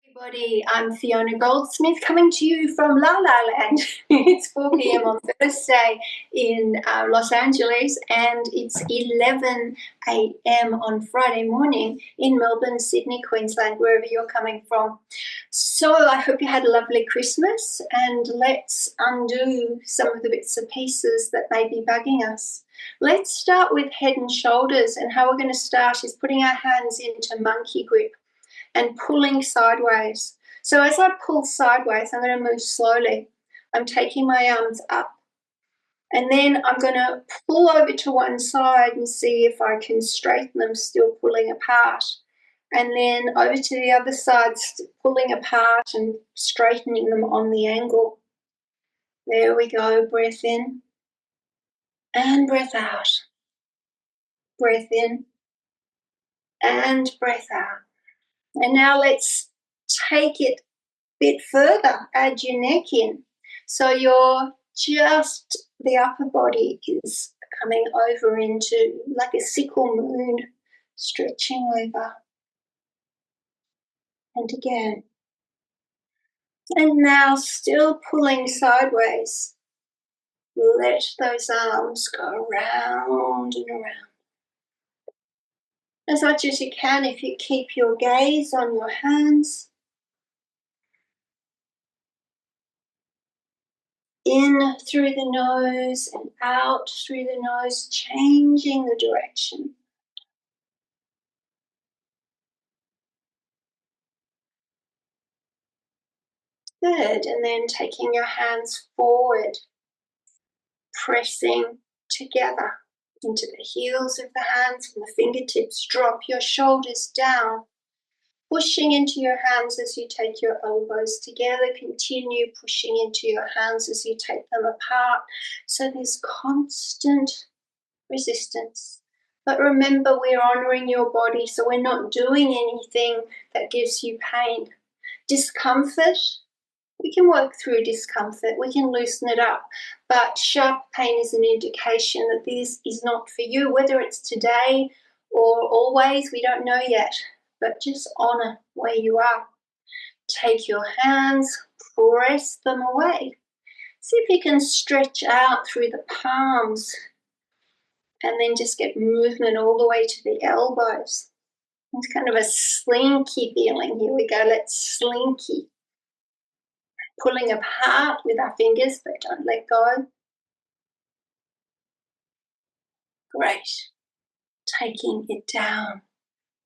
Everybody, I'm Fiona Goldsmith coming to you from La La Land. It's 4 p.m. on Thursday in Los Angeles, and it's 11 a.m. on Friday morning in Melbourne, Sydney, Queensland, wherever you're coming from. So I hope you had a lovely Christmas, and let's undo some of the bits and pieces that may be bugging us. Let's start with head and shoulders, and how we're going to start is putting our hands into monkey grip and pulling sideways. So as I pull sideways, I'm going to move slowly. I'm taking my arms up, and then I'm going to pull over to one side and see if I can straighten them, still pulling apart. And then over to the other side, pulling apart and straightening them on the angle. There we go. Breath in and breath out. Breath in and breath out. And now let's take it a bit further. Add your neck in. So the upper body is coming over into like a sickle moon, stretching over. And again. And now still pulling sideways. Let those arms go around and around. As much as you can, if you keep your gaze on your hands. In through the nose and out through the nose, changing the direction. Good, and then taking your hands forward, pressing together into the heels of the hands and the fingertips. Drop your shoulders down, pushing into your hands as you take your elbows together. Continue pushing into your hands as you take them apart. So there's constant resistance. But remember, we're honoring your body, so we're not doing anything that gives you pain. Discomfort, we can work through discomfort, we can loosen it up, but sharp pain is an indication that this is not for you, whether it's today or always, we don't know yet, but just honor where you are. Take your hands, press them away. See if you can stretch out through the palms and then just get movement all the way to the elbows. It's kind of a slinky feeling. Here we go, let's slinky. Pulling apart with our fingers, but don't let go. Great. Taking it down.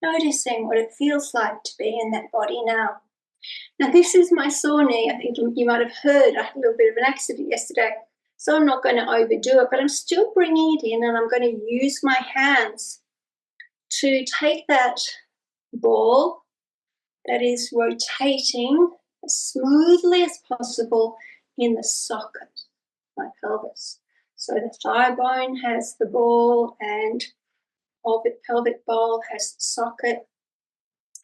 Noticing what it feels like to be in that body now. Now this is my sore knee. I think you might have heard I had a little bit of an accident yesterday. So I'm not going to overdo it, but I'm still bringing it in, and I'm going to use my hands to take that ball that is rotating as smoothly as possible in the socket, my pelvis. So the thigh bone has the ball and pelvic bowl has the socket.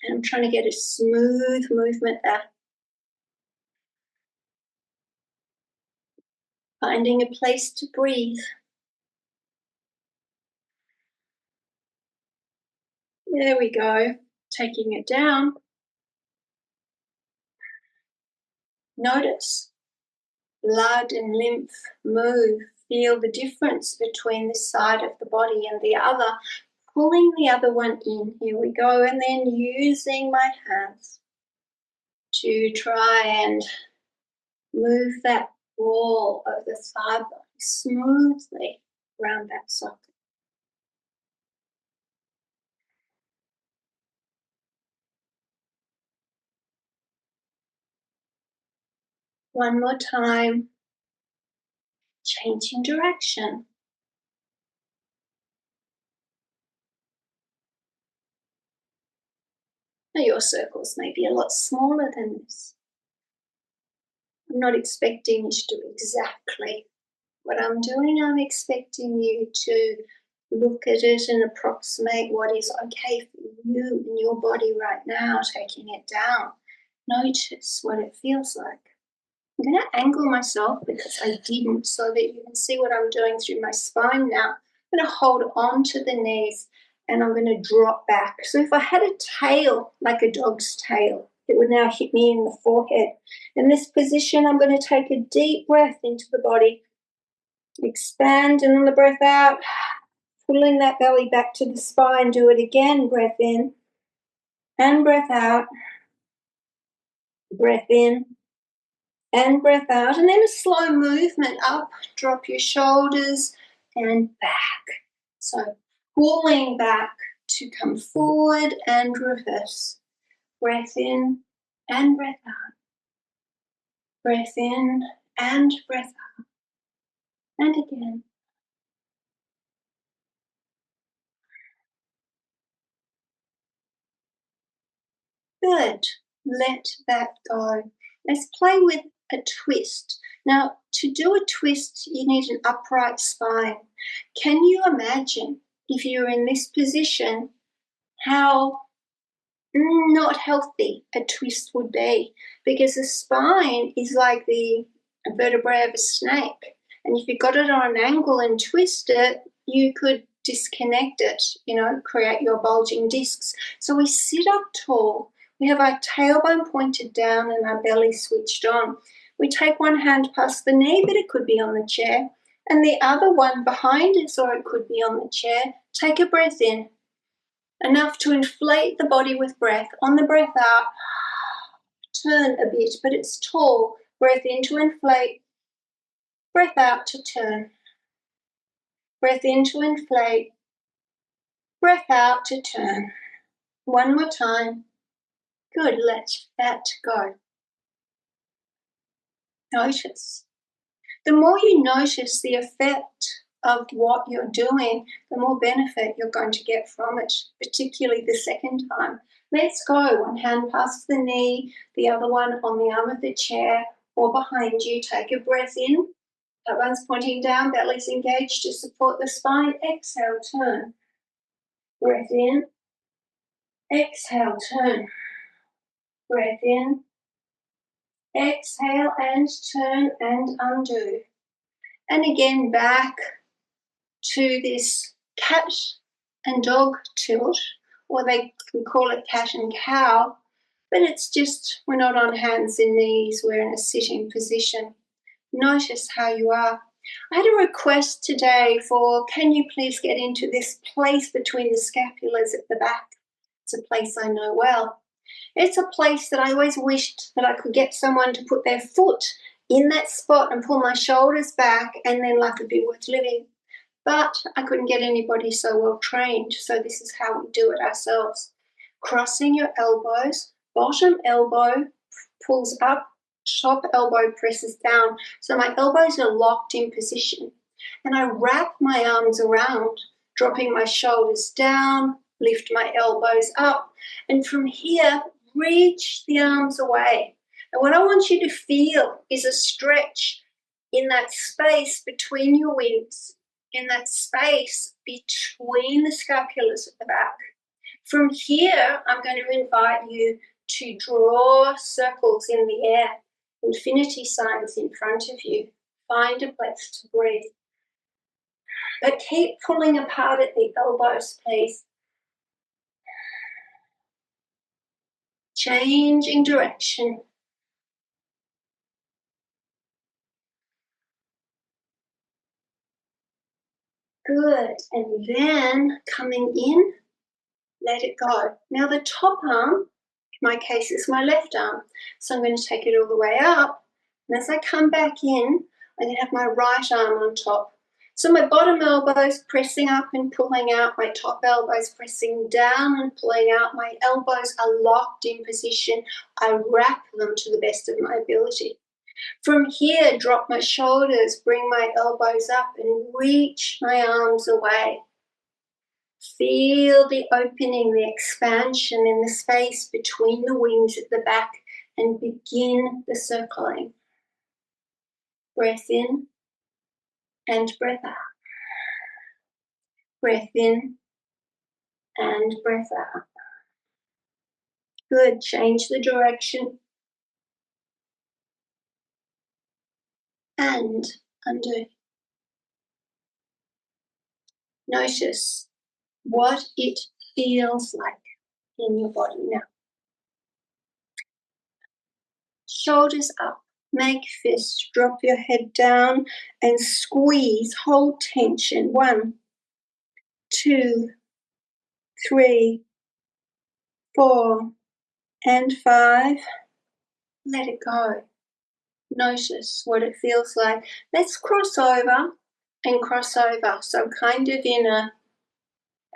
And I'm trying to get a smooth movement there. Finding a place to breathe. There we go. Taking it down. Notice blood and lymph move. Feel the difference between this side of the body and the other. Pulling the other one in. Here we go. And then using my hands to try and move that ball of the thigh bone smoothly around that socket. One more time. Changing direction. Now your circles may be a lot smaller than this. I'm not expecting you to do exactly what I'm doing. I'm expecting you to look at it and approximate what is okay for you in your body right now, taking it down. Notice what it feels like. I'm going to angle myself because I didn't, so that you can see what I'm doing through my spine now. I'm going to hold on to the knees and I'm going to drop back. So if I had a tail, like a dog's tail, It would now hit me in the forehead. In this position, I'm going to take a deep breath into the body. Expand, and on the breath out, pulling that belly back to the spine. Do it again. Breath in and breath out. Breath in and breath out. And then a slow movement up. Drop your shoulders and back. So pulling back to come forward and reverse. Breath in and breath out. Breath in and breath out. And again. Good. Let that go. Let's play with a twist. Now, to do a twist, you need an upright spine. Can you imagine if you're in this position, how not healthy a twist would be? Because the spine is like the vertebrae of a snake. And if you got it on an angle and twist it, you could disconnect it, create your bulging discs. So we sit up tall. We have our tailbone pointed down and our belly switched on. We take one hand past the knee, but it could be on the chair, and the other one behind us, or it could be on the chair. Take a breath in, enough to inflate the body with breath. On the breath out, turn a bit, but it's tall. Breath in to inflate, breath out to turn. Breath in to inflate, breath out to turn. One more time. Good, let that go. Notice. The more you notice the effect of what you're doing, the more benefit you're going to get from it, particularly the second time. Let's go. One hand past the knee, the other one on the arm of the chair or behind you. Take a breath in. That one's pointing down, belly's engaged to support the spine. Exhale, turn. Breath in. Exhale, turn. Breath in. Exhale and turn and undo. And again, back to this cat and dog tilt, or they can call it cat and cow, but it's just we're not on hands and knees, we're in a sitting position. Notice how you are. I had a request today for, can you please get into this place between the scapulas at the back? It's a place I know well. It's a place that I always wished that I could get someone to put their foot in that spot and pull my shoulders back, and then life would be worth living. But I couldn't get anybody so well trained, so this is how we do it ourselves. Crossing your elbows, bottom elbow pulls up, top elbow presses down. So my elbows are locked in position. And I wrap my arms around, dropping my shoulders down, lift my elbows up. And from here, reach the arms away. And what I want you to feel is a stretch in that space between your wings, in that space between the scapulas at the back. From here, I'm going to invite you to draw circles in the air, infinity signs in front of you. Find a place to breathe. But keep pulling apart at the elbows, please. Changing direction. Good. And then coming in, let it go. Now the top arm, in my case, is my left arm. So I'm going to take it all the way up. And as I come back in, I'm going to have my right arm on top. So my bottom elbows pressing up and pulling out, my top elbows pressing down and pulling out. My elbows are locked in position. I wrap them to the best of my ability. From here, drop my shoulders, bring my elbows up and reach my arms away. Feel the opening, the expansion in the space between the wings at the back, and begin the circling. Breath in and breath out. Breath in and breath out. Good. Change the direction. And undo. Notice what it feels like in your body now. shoulders up, make fists, drop your head down and squeeze, hold tension. 1, 2, 3, 4, and 5. Let it go. Notice what it feels like. Let's cross over and cross over. So kind of in a, have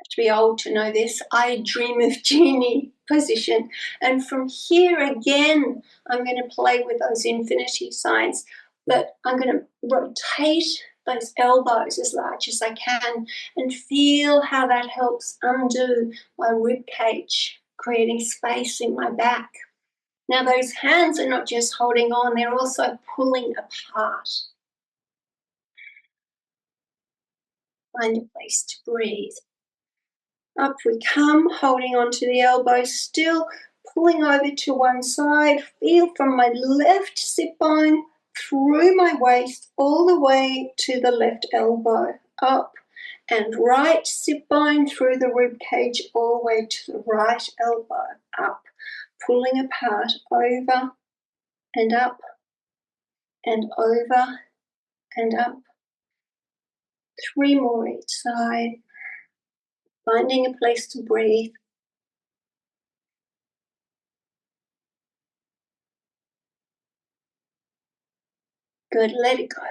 to be old to know this, I dream of Jeannie position. And from here again, I'm going to play with those infinity signs, but I'm going to rotate those elbows as large as I can and feel how that helps undo my rib cage, creating space in my back. Now those hands are not just holding on, they're also pulling apart. Find a place to breathe. Up we come, holding on to the elbows, still pulling over to one side. Feel from my left sit bone through my waist all the way to the left elbow. Up and right sit bone through the rib cage all the way to the right elbow. Up, pulling apart, over and up and over and up. 3 more each side. Finding a place to breathe. Good, let it go.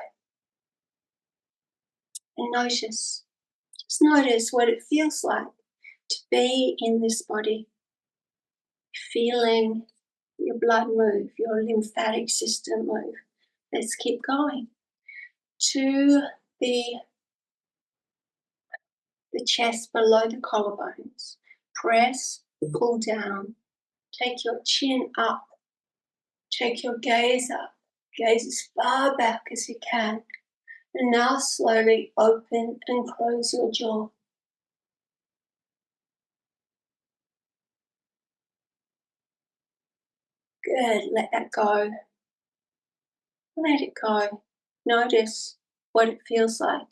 And notice, just notice what it feels like to be in this body. Feeling your blood move, your lymphatic system move. Let's keep going. To the chest below the collarbones. Press, pull down. Take your chin up. Take your gaze up. Gaze as far back as you can. And now slowly open and close your jaw. Good, let that go. Let it go. Notice what it feels like.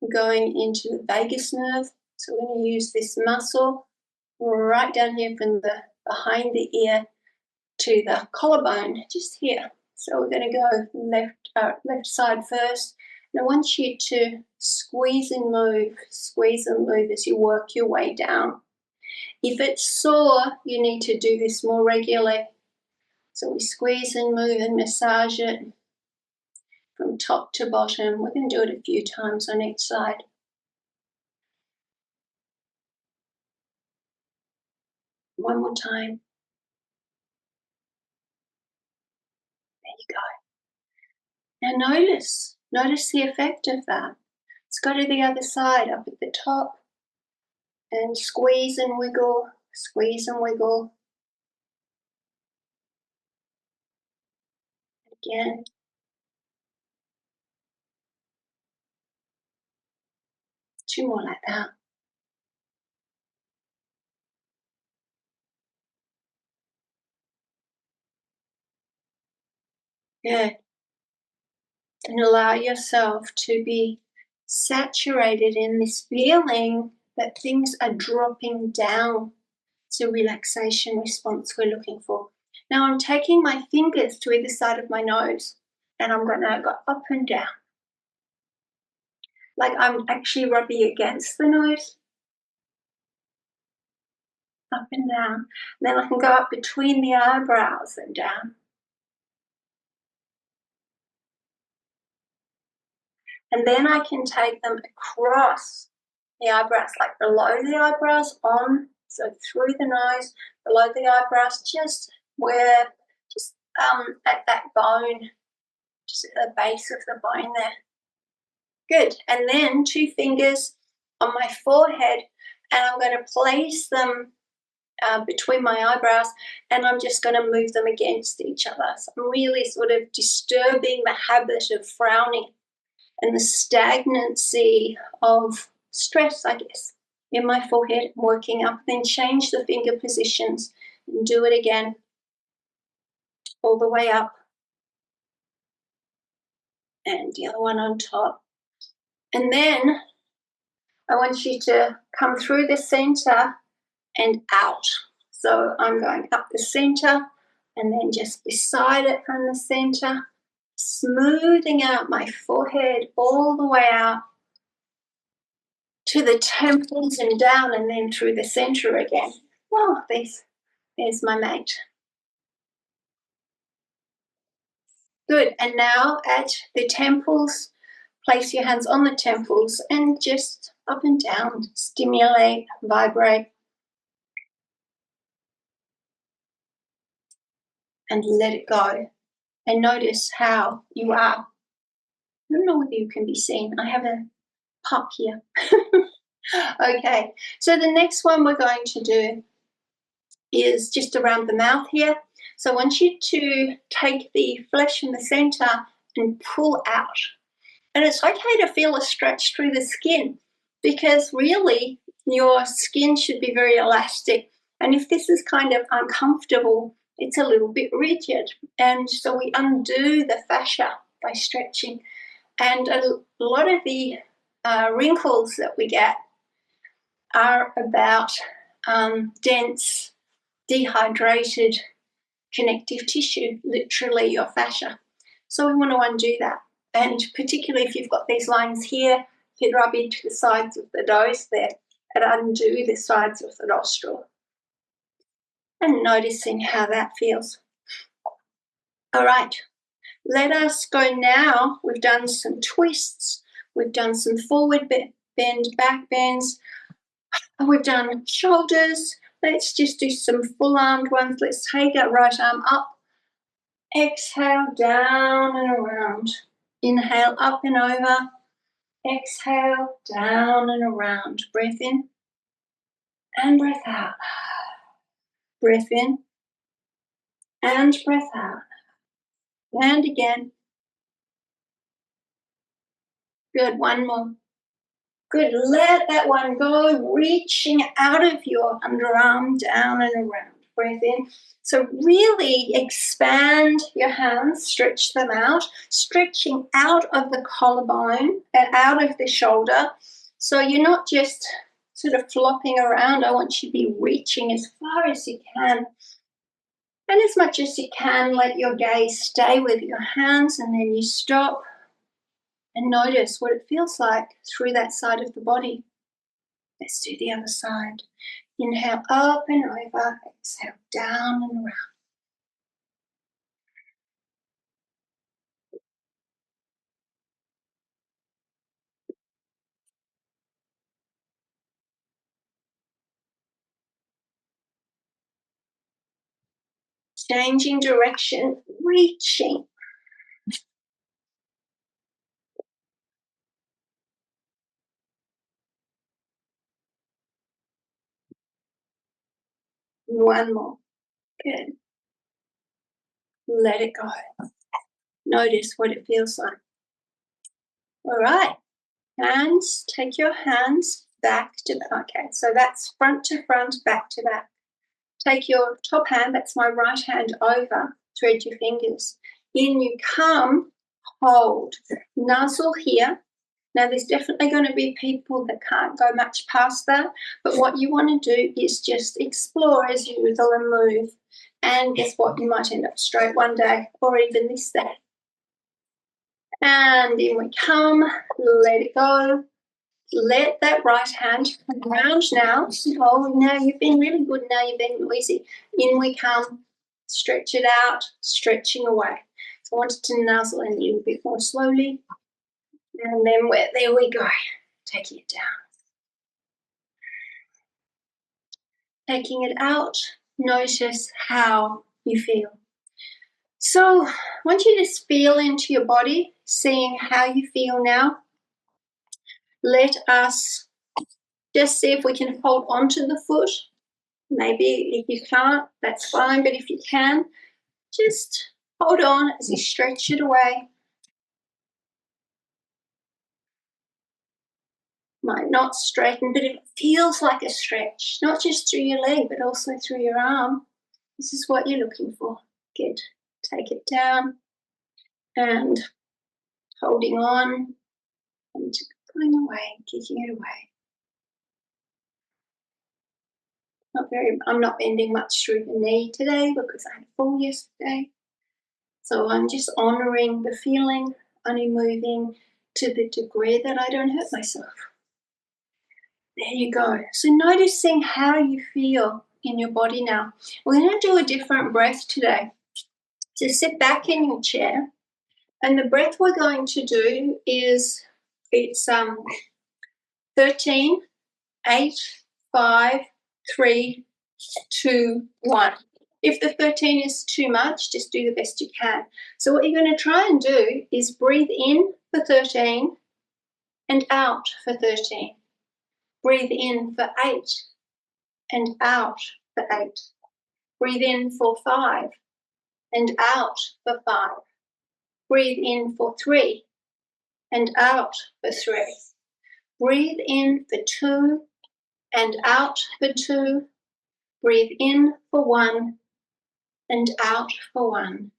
We're going into the vagus nerve, so we're going to use this muscle right down here from the behind the ear to the collarbone, just here. So we're going to go left side first. And I want you to squeeze and move as you work your way down. If it's sore, you need to do this more regularly. So we squeeze and move and massage it from top to bottom. We're going to do it a few times on each side. One more time. There you go. Now notice the effect of that. Let's go to the other side, up at the top, and squeeze and wiggle, squeeze and wiggle. Again. Two more like that. Good. And allow yourself to be saturated in this feeling that things are dropping down. It's a relaxation response we're looking for. Now I'm taking my fingers to either side of my nose and I'm going to go up and down. Like I'm actually rubbing against the nose. Up and down. Then I can go up between the eyebrows and down. And then I can take them across the eyebrows, like below the eyebrows, on, so through the nose, below the eyebrows, just at that bone, just at the base of the bone there. Good. And then 2 fingers on my forehead, and I'm going to place them between my eyebrows, and I'm just going to move them against each other. So I'm really sort of disturbing the habit of frowning and the stagnancy of stress, I guess, in my forehead, working up. Then change the finger positions and do it again, all the way up, and the other one on top. And then I want you to come through the center and out. So I'm going up the center, and then just beside it from the center, smoothing out my forehead all the way out to the temples and down, and then through the center again. Oh, there's my mate. Good, and now at the temples, place your hands on the temples and just up and down, stimulate, vibrate, and let it go. And notice how you are. I don't know whether you can be seen. I have a pup here. Okay, so the next one we're going to do is just around the mouth here. So I want you to take the flesh in the center and pull out. And it's okay to feel a stretch through the skin, because really your skin should be very elastic. And if this is kind of uncomfortable, it's a little bit rigid. And so we undo the fascia by stretching. And a lot of the wrinkles that we get are about dense, dehydrated connective tissue, literally your fascia. So we want to undo that. And particularly if you've got these lines here, you'd rub into the sides of the nose there and undo the sides of the nostril. And noticing how that feels. All right, let us go now. We've done some twists. We've done some forward bend, back bends. We've done shoulders. Let's just do some full-armed ones. Let's take our right arm up. Exhale, down and around. Inhale, up and over. Exhale, down and around. Breath in and breath out. Breath in and breath out. And again. Good, one more. Good, let that one go, reaching out of your underarm, down and around. Breath in. So really expand your hands, stretch them out, stretching out of the collarbone and out of the shoulder. So you're not just sort of flopping around. I want you to be reaching as far as you can. And as much as you can, let your gaze stay with your hands, and then you stop and notice what it feels like through that side of the body. Let's do the other side. Inhale up and over, exhale down and around. Changing direction, reaching. One more. Good. Let it go. Notice what it feels like. All right. Hands, take your hands back to back. Okay, so that's front to front, back to back. Take your top hand, that's my right hand, over, thread your fingers. In you come, hold. Nuzzle here. Now there's definitely going to be people that can't go much past that, but what you want to do is just explore as you wiggle and move. And guess what? You might end up straight one day, or even this day. And in we come, let it go. Let that right hand come around now. Oh, now you've been really good. Now you've been noisy. In we come, stretch it out, stretching away. So I wanted to nuzzle in a little bit more slowly. And then there we go. Taking it down. Taking it out, notice how you feel. So I want you to just feel into your body, seeing how you feel now. Let us just see if we can hold onto the foot. Maybe if you can't, that's fine, but if you can, just hold on as you stretch it away. Might not straighten, but it feels like a stretch, not just through your leg, but also through your arm. This is what you're looking for. Good. Take it down and holding on and going away, kicking it away. I'm not bending much through the knee today because I had a fall yesterday. So I'm just honouring the feeling, only moving to the degree that I don't hurt myself. There you go. So noticing how you feel in your body now. We're going to do a different breath today. So sit back in your chair, and the breath we're going to do is, it's 13, 8, 5, 3, 2, 1. If the 13 is too much, just do the best you can. So what you're going to try and do is breathe in for 13 and out for 13. Breathe in for 8 and out for 8. Breathe in for 5 and out for 5. Breathe in for 3 and out for 3. Breathe in for 2 and out for 2. Breathe in for 1 and out for 1.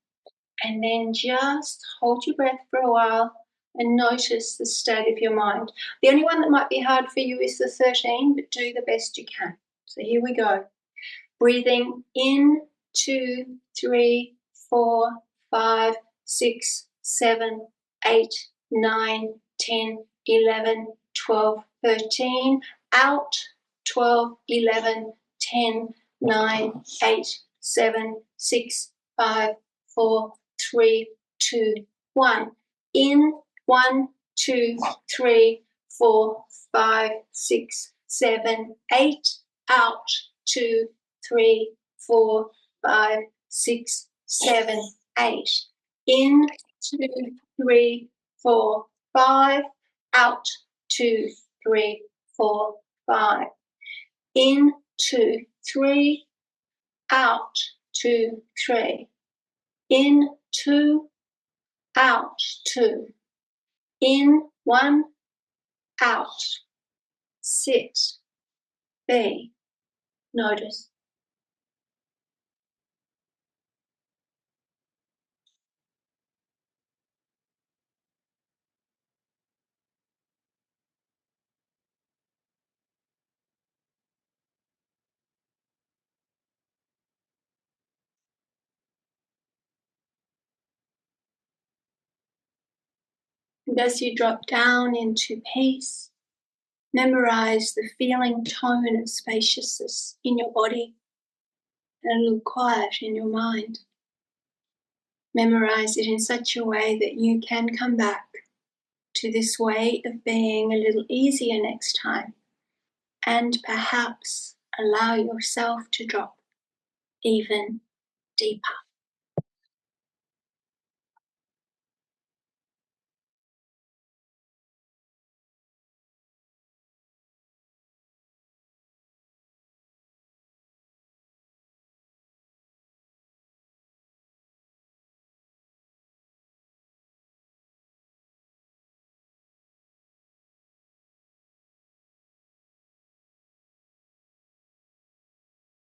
And then just hold your breath for a while and notice the state of your mind. The only one that might be hard for you is the 13, but do the best you can. So here we go. Breathing in, 2, 3, 4, 5, 6, 7, 8, 9, 10, 11, 12, 13. Out, 12, 11, 10, 9, 8, 7, 6, 5, 4, 3, 2, 1. In, 1, 2, 3, 4, 5, 6, 7, 8. Out, 2, 3, 4, 5, 6, 7, 8. In, 2, 3, 4, 5. Out, 2, 3, 4, 5. In, 2, 3. Out, 2, 3. In, 2. Out, 2. In, 1. Out. Sit. Be. Notice. And as you drop down into peace, memorize the feeling tone of spaciousness in your body and a little quiet in your mind. Memorize it in such a way that you can come back to this way of being a little easier next time, and perhaps allow yourself to drop even deeper.